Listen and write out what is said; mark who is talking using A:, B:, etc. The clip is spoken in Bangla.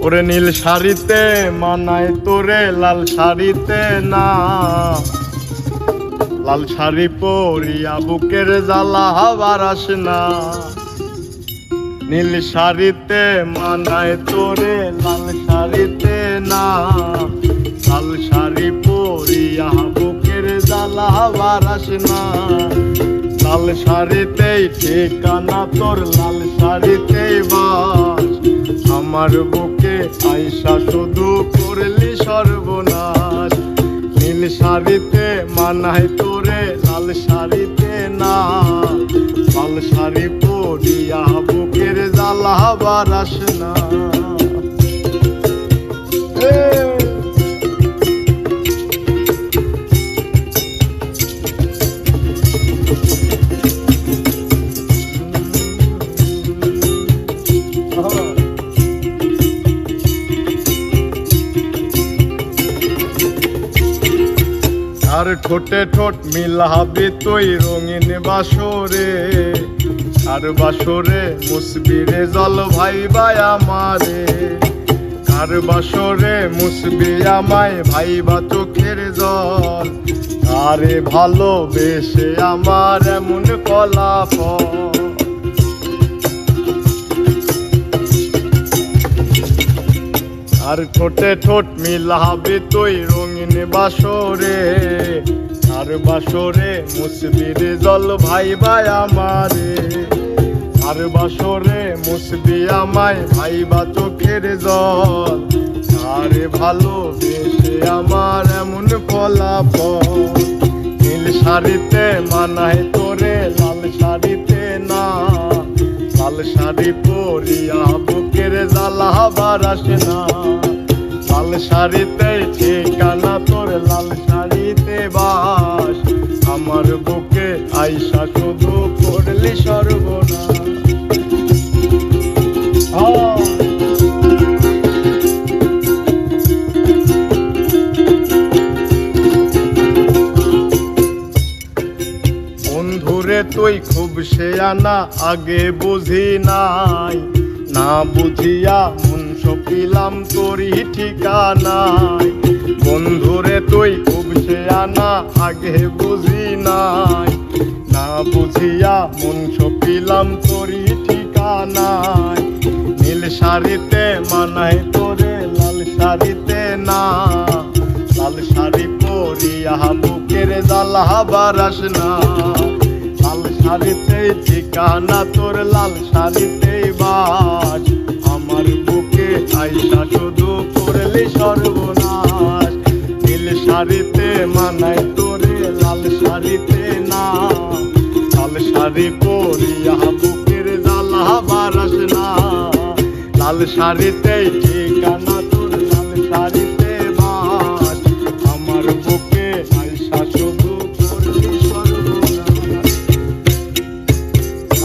A: ওরে নীল শাড়িতে মানায় তোরে লাল শাড়িতে না, লাল শাড়ি পরিয়া বুকের জ্বালা বারাস না। নীল শাড়িতে মানায় তোরে লাল শাড়িতে না, লাল শাড়ি পরিয়া বুকের জ্বালা বারাস না। লাল শাড়িতেই ঠিকানা তোর, লাল শাড়িতেই বাস, আমার বুকে আইসা শুধু করলি সর্বনাশ। নীল শাড়িতে মানায় তোরে লাল শাড়িতে না, লাল শাড়ি পরিয়া বুকের জ্বালা বারাস না। আর ঠোঁটে ঠোঁট মিলাবি তুই রঙিন বাসরে, আর বাসরে মুসবি রে জল ভাই ভাই আমারে। আর বাসরে মুসবি আমায় ভাইবা চোখের জল, আরে ভালোবেসে আমার এমন ফলাফল। আর ঠোঁটে ঠোঁট মিলাবি তুই রঙিন বাসরে, আর বাসরে মুসবি রে জল ভাই ভাই আমারে। আর বাসরে মুসবি আমায় ভাইবা চোখের জল, আরে ভালোবেসে আমার এমন ফলাফল। নীল শাড়িতে মানায় তোরে লাল শাড়িতে না, লাল শাড়ি পরিয়া বুকের জ্বালা বারাস না। লাল শাড়িতে ঠিকানা তোর, লাল শাড়িতে বাস, আমার বুকে আইসা শুধু করলি সর্বনাশ। বন্ধুরে তুই খুব শেয়ানা, আগে বুঝি নাই, না বুঝিয়া মন সপিলাম তোরই ঠিকানায়। বন্ধুরে তুই খুব শেয়ানা, আগে বুঝি নাই, না বুঝিয়া মন সপিলাম তোরই ঠিকানায়। নীল শাড়িতে মানায় তোরে লাল শাড়িতে না, লাল শাড়ি পরিয়া বুকের জ্বালা বারাস না। লাল শাড়িতে ঠিকানা তোর, লাল শাড়িতে বাস, আমার বুকে আইসা শুধু করলি সর্বনাশ। নীল শাড়িতে মানায় তোরে লাল শাড়িতে না, লাল শাড়ি পরিয়া বুকের জ্বালা বারাস না। লাল শাড়িতে ঠিকানা তোর, লাল শাড়ি